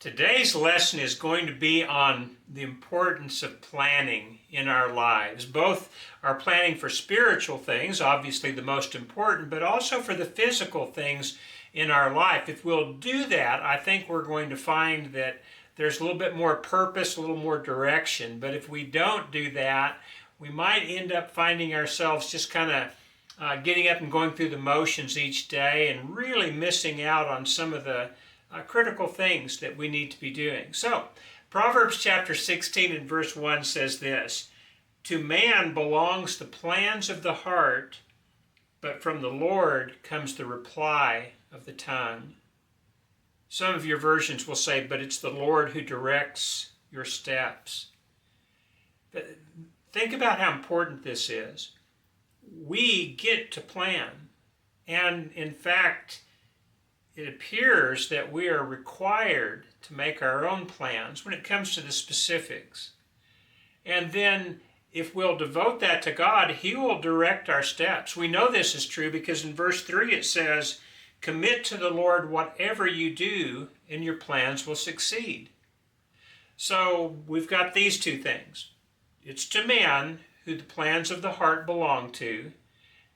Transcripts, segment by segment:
Today's lesson is going to be on the importance of planning in our lives. Both our planning for spiritual things, obviously the most important, but also for the physical things in our life. If we'll do that, I think we're going to find that there's a little bit more purpose, a little more direction. But if we don't do that, we might end up finding ourselves just kind of getting up and going through the motions each day and really missing out on some of the critical things that we need to be doing. So, Proverbs chapter 16 and verse 1 says this: "To man belongs the plans of the heart, but from the Lord comes the reply of the tongue." Some of your versions will say, "But it's the Lord who directs your steps." But think about how important this is. We get to plan, and in fact, it appears that we are required to make our own plans when it comes to the specifics. And then if we'll devote that to God, He will direct our steps. We know this is true because in verse 3 it says, "Commit to the Lord whatever you do, and your plans will succeed." So we've got these two things. It's to man who the plans of the heart belong to.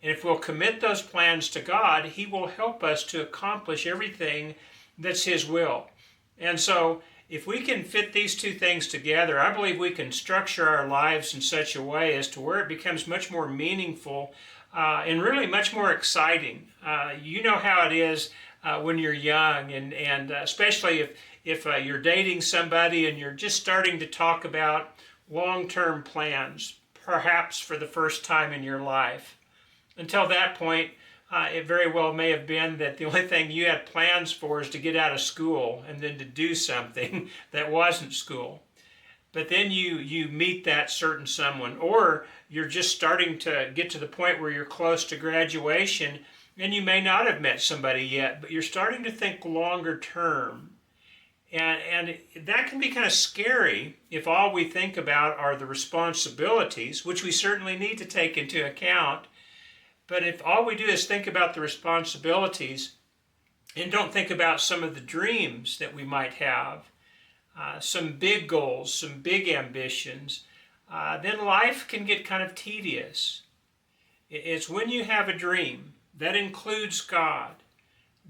And if we'll commit those plans to God, He will help us to accomplish everything that's His will. And so if we can fit these two things together, I believe we can structure our lives in such a way as to where it becomes much more meaningful and really much more exciting. You know how it is when you're young, and especially if you're dating somebody and you're just starting to talk about long-term plans, perhaps for the first time in your life. Until that point, it very well may have been that the only thing you had plans for is to get out of school and then to do something that wasn't school. But then you meet that certain someone, or you're just starting to get to the point where you're close to graduation and you may not have met somebody yet, but you're starting to think longer term. And that can be kind of scary if all we think about are the responsibilities, which we certainly need to take into account. But if all we do is think about the responsibilities and don't think about some of the dreams that we might have, some big goals, some big ambitions, then life can get kind of tedious. It's when you have a dream that includes God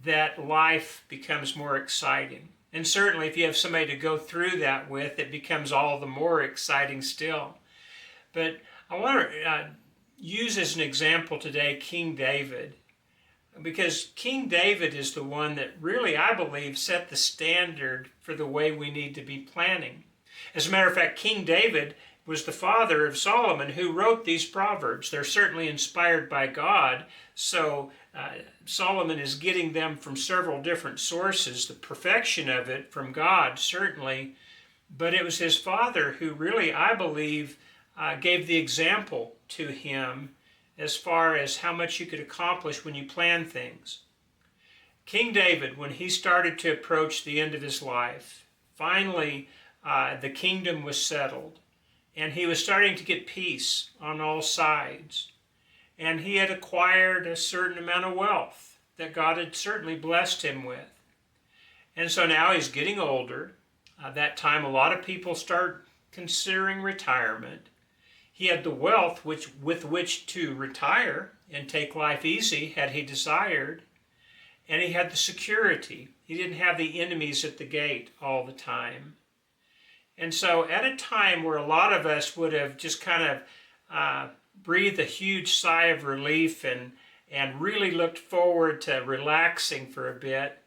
that life becomes more exciting. And certainly if you have somebody to go through that with, it becomes all the more exciting still. But I want to use as an example today King David, because King David is the one that really, I believe, set the standard for the way we need to be planning. As a matter of fact, King David was the father of Solomon, who wrote these Proverbs. They're certainly inspired by God, so Solomon is getting them from several different sources, the perfection of it from God, certainly, but it was his father who really, I believe, gave the example to him as far as how much you could accomplish when you plan things. King David, when he started to approach the end of his life, finally the kingdom was settled, and he was starting to get peace on all sides. And he had acquired a certain amount of wealth that God had certainly blessed him with. And so now he's getting older. That time a lot of people start considering retirement. He had the wealth with which to retire and take life easy had he desired. And he had the security. He didn't have the enemies at the gate all the time. And so at a time where a lot of us would have just kind of breathed a huge sigh of relief and really looked forward to relaxing for a bit,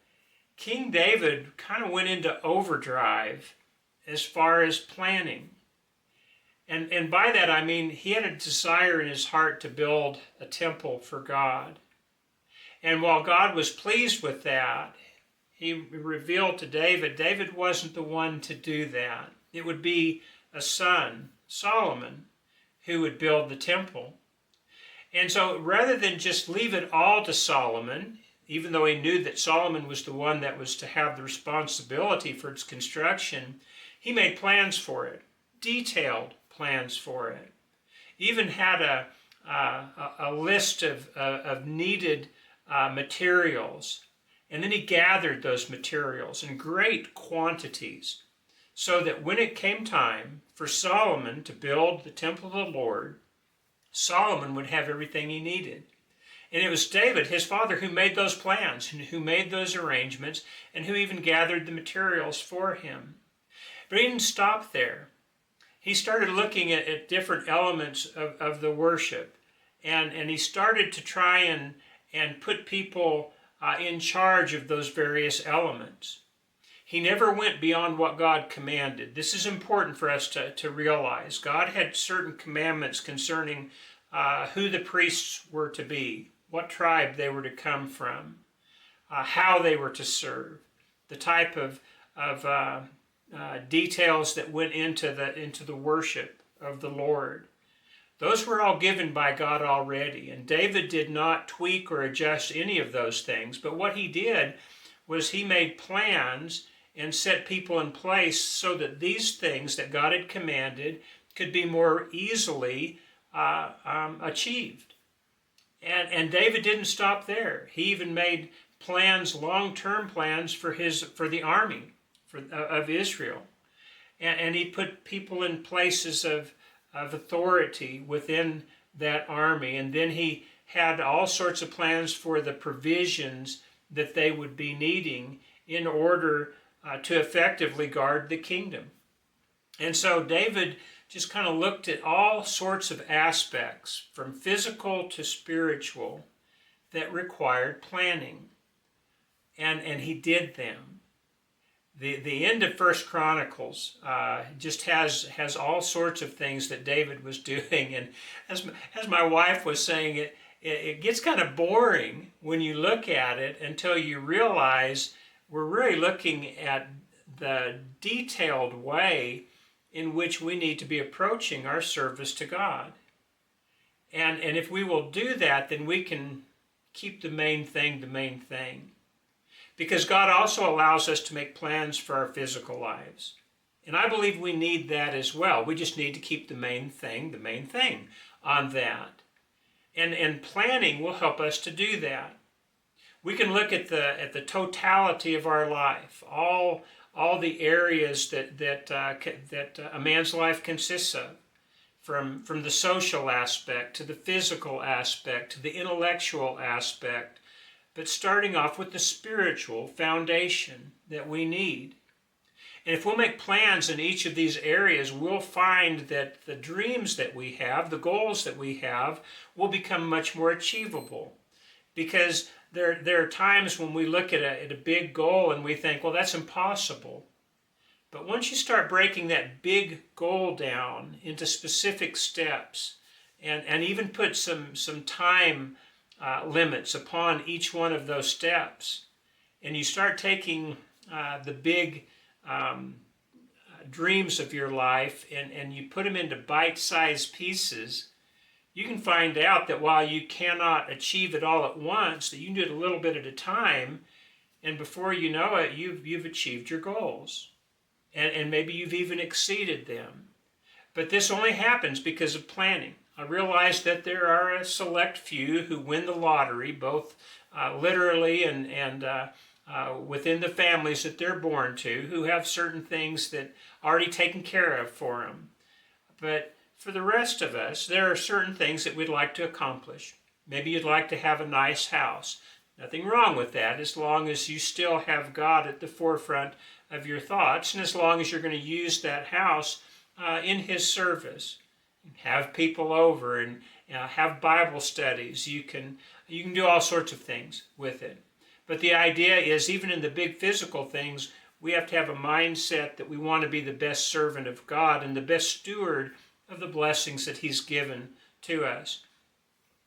King David kind of went into overdrive as far as planning. And by that I mean he had a desire in his heart to build a temple for God. And while God was pleased with that, He revealed to David wasn't the one to do that. It would be a son, Solomon, who would build the temple. And so rather than just leave it all to Solomon, even though he knew that Solomon was the one that was to have the responsibility for its construction, he made plans for it, detailed plans for it. Even had a list of needed materials, And then he gathered those materials in great quantities, so that when it came time for Solomon to build the temple of the Lord, Solomon would have everything he needed. And it was David, his father, who made those plans, and who made those arrangements, and who even gathered the materials for him. But he didn't stop there. He started looking at different elements of the worship, and he started to try and put people in charge of those various elements. He never went beyond what God commanded. This is important for us to realize. God had certain commandments concerning who the priests were to be, what tribe they were to come from, how they were to serve, the type of details that went into the worship of the Lord. Those were all given by God already, and David did not tweak or adjust any of those things, but what he did was he made plans and set people in place so that these things that God had commanded could be more easily achieved. And David didn't stop there. He even made plans, long-term plans for the army of Israel. And he put people in places of authority within that army. And then he had all sorts of plans for the provisions that they would be needing in order to effectively guard the kingdom. And so David just kind of looked at all sorts of aspects, from physical to spiritual, that required planning. And he did them. The end of First Chronicles just has all sorts of things that David was doing. And as my wife was saying, it gets kind of boring when you look at it until you realize we're really looking at the detailed way in which we need to be approaching our service to God. And if we will do that, then we can keep the main thing. Because God also allows us to make plans for our physical lives. And I believe we need that as well. We just need to keep the main thing on that. And planning will help us to do that. We can look at the totality of our life, all the areas that a man's life consists of, from the social aspect to the physical aspect to the intellectual aspect, but starting off with the spiritual foundation that we need. And if we'll make plans in each of these areas, we'll find that the dreams that we have, the goals that we have, will become much more achievable. Because there are times when we look at a big goal and we think, well, that's impossible. But once you start breaking that big goal down into specific steps and even put some time limits upon each one of those steps, and you start taking the big dreams of your life and you put them into bite-sized pieces, you can find out that while you cannot achieve it all at once, that you can do it a little bit at a time, and before you know it, you've achieved your goals. And maybe you've even exceeded them. But this only happens because of planning. I realize that there are a select few who win the lottery, both literally and within the families that they're born to, who have certain things that are already taken care of for them. But for the rest of us, there are certain things that we'd like to accomplish. Maybe you'd like to have a nice house. Nothing wrong with that, as long as you still have God at the forefront of your thoughts, and as long as you're going to use that house in His service. Have people over and have Bible studies. You can do all sorts of things with it. But the idea is, even in the big physical things, we have to have a mindset that we want to be the best servant of God and the best steward of the blessings that He's given to us.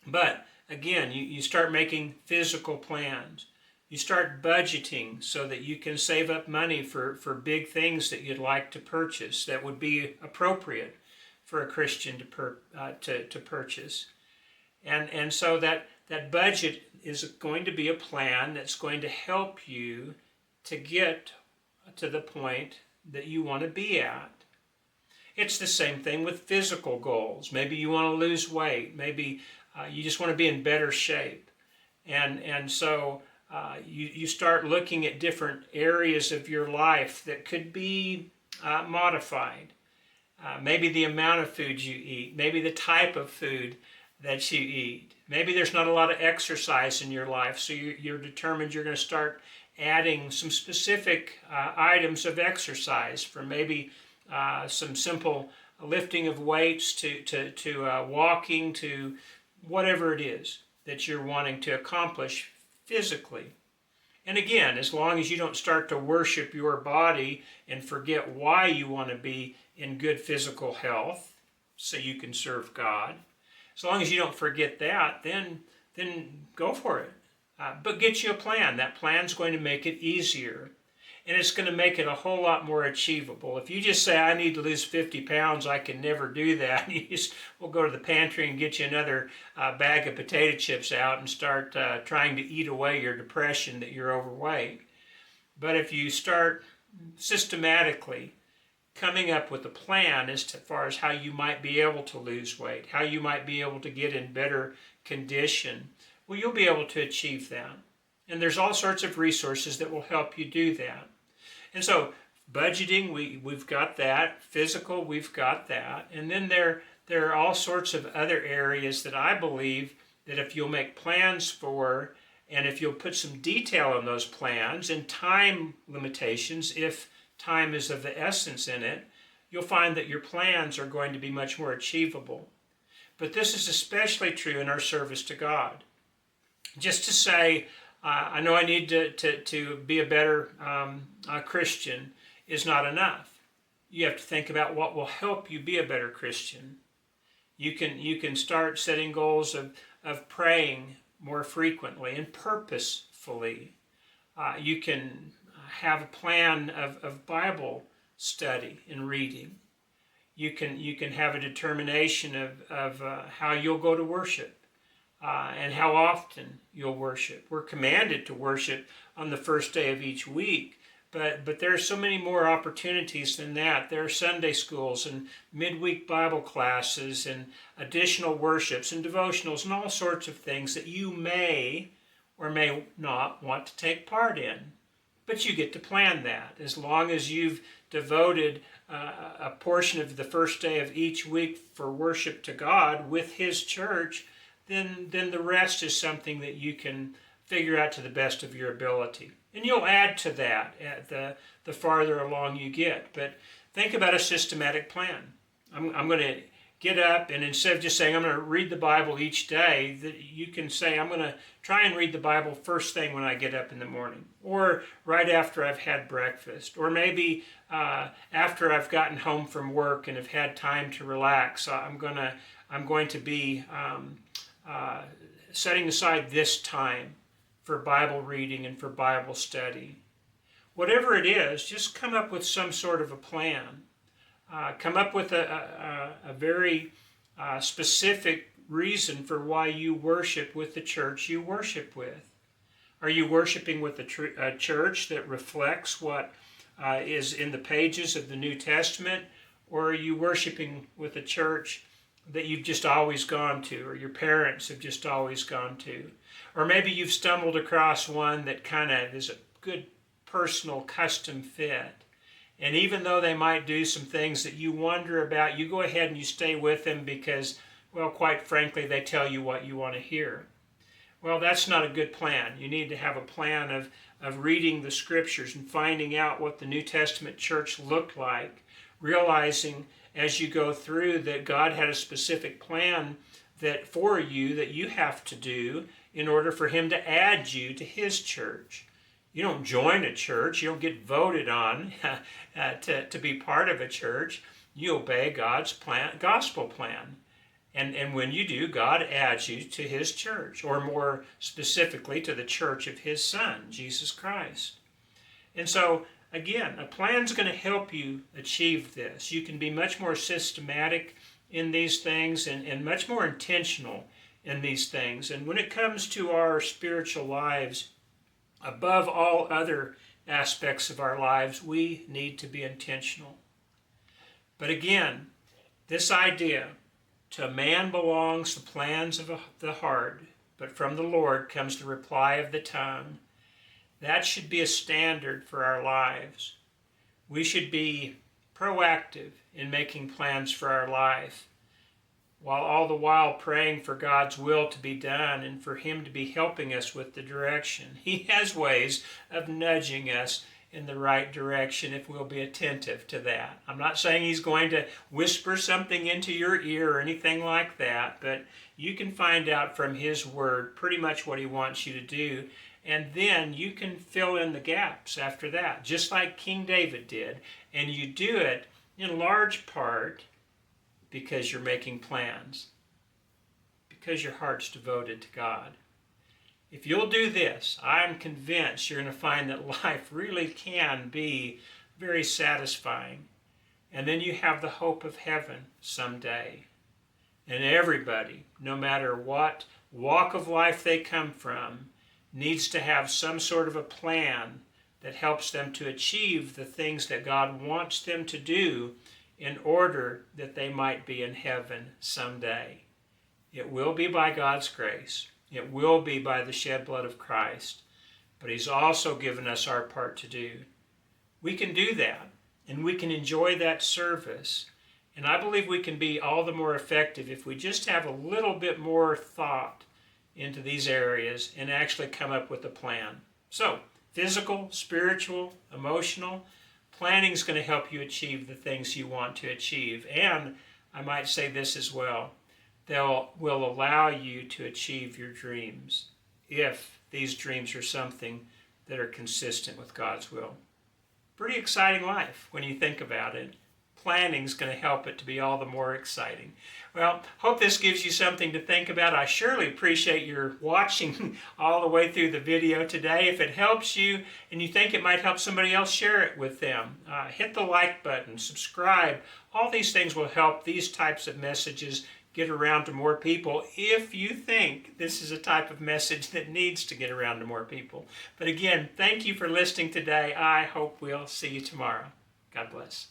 But again, you start making physical plans. You start budgeting so that you can save up money for big things that you'd like to purchase that would be appropriate for a Christian to purchase. And so that budget is going to be a plan that's going to help you to get to the point that you want to be at. It's the same thing with physical goals. Maybe you want to lose weight. Maybe you just want to be in better shape. And so You start looking at different areas of your life that could be modified. Maybe the amount of food you eat, maybe the type of food that you eat. Maybe there's not a lot of exercise in your life, so you're determined you're going to start adding some specific items of exercise, from maybe some simple lifting of weights to walking, to whatever it is that you're wanting to accomplish physically. And again, as long as you don't start to worship your body and forget why you want to be in good physical health so you can serve God, as long as you don't forget that, then go for it. But get you a plan. That plan's going to make it easier. And it's going to make it a whole lot more achievable. If you just say, I need to lose 50 pounds, I can never do that. You just will go to the pantry and get you another bag of potato chips out and start trying to eat away your depression that you're overweight. But if you start systematically coming up with a plan as far as how you might be able to lose weight, how you might be able to get in better condition, well, you'll be able to achieve that. And there's all sorts of resources that will help you do that. And so budgeting, we've got that. Physical, we've got that. And then there are all sorts of other areas that I believe that if you'll make plans for, and if you'll put some detail on those plans and time limitations, if time is of the essence in it, you'll find that your plans are going to be much more achievable. But this is especially true in our service to God. Just to say, I know I need to be a better Christian is not enough. You have to think about what will help you be a better Christian. You can start setting goals of praying more frequently and purposefully. You can have a plan of Bible study and reading. You can have a determination of how you'll go to worship. And how often you'll worship. We're commanded to worship on the first day of each week, but there are so many more opportunities than that. There are Sunday schools and midweek Bible classes and additional worships and devotionals and all sorts of things that you may or may not want to take part in. But you get to plan that. As long as you've devoted a portion of the first day of each week for worship to God with His church, then the rest is something that you can figure out to the best of your ability. And you'll add to that the farther along you get. But think about a systematic plan. I'm going to get up, and instead of just saying I'm going to read the Bible each day, that you can say I'm going to try and read the Bible first thing when I get up in the morning, or right after I've had breakfast, or maybe after I've gotten home from work and have had time to relax. I'm going to be setting aside this time for Bible reading and for Bible study. Whatever it is, just come up with some sort of a plan. Come up with a very specific reason for why you worship with the church you worship with. Are you worshiping with a church that reflects what is in the pages of the New Testament, or are you worshiping with a church that you've just always gone to, or your parents have just always gone to? Or maybe you've stumbled across one that kind of is a good personal custom fit. And even though they might do some things that you wonder about, you go ahead and you stay with them because, well, quite frankly, they tell you what you want to hear. Well, that's not a good plan. You need to have a plan of reading the scriptures and finding out what the New Testament church looked like, realizing as you go through that God had a specific plan that for you that you have to do in order for Him to add you to His church. You don't join a church. You don't get voted on to be part of a church. You obey God's gospel plan. And when you do, God adds you to His church, or more specifically to the church of His Son, Jesus Christ. And so, again, a plan's going to help you achieve this. You can be much more systematic in these things and much more intentional in these things. And when it comes to our spiritual lives, above all other aspects of our lives, we need to be intentional. But again, this idea, to a man belongs the plans of the heart, but from the Lord comes the reply of the tongue. That should be a standard for our lives. We should be proactive in making plans for our life, while all the while praying for God's will to be done and for Him to be helping us with the direction. He has ways of nudging us in the right direction if we'll be attentive to that. I'm not saying He's going to whisper something into your ear or anything like that, but you can find out from His Word pretty much what He wants you to do, and then you can fill in the gaps after that, just like King David did. And you do it in large part because you're making plans, because your heart's devoted to God. If you'll do this, I'm convinced you're going to find that life really can be very satisfying. And then you have the hope of heaven someday. And everybody, no matter what walk of life they come from, needs to have some sort of a plan that helps them to achieve the things that God wants them to do in order that they might be in heaven someday. It will be by God's grace. It will be by the shed blood of Christ. But He's also given us our part to do. We can do that, and we can enjoy that service. And I believe we can be all the more effective if we just have a little bit more thought into these areas and actually come up with a plan. So, physical, spiritual, emotional, planning is going to help you achieve the things you want to achieve. And I might say this as well. Will allow you to achieve your dreams if these dreams are something that are consistent with God's will. Pretty exciting life when you think about it. Planning is going to help it to be all the more exciting. Well, hope this gives you something to think about. I surely appreciate your watching all the way through the video today. If it helps you and you think it might help somebody else, share it with them. Hit the like button, subscribe. All these things will help these types of messages get around to more people if you think this is a type of message that needs to get around to more people. But again, thank you for listening today. I hope we'll see you tomorrow. God bless.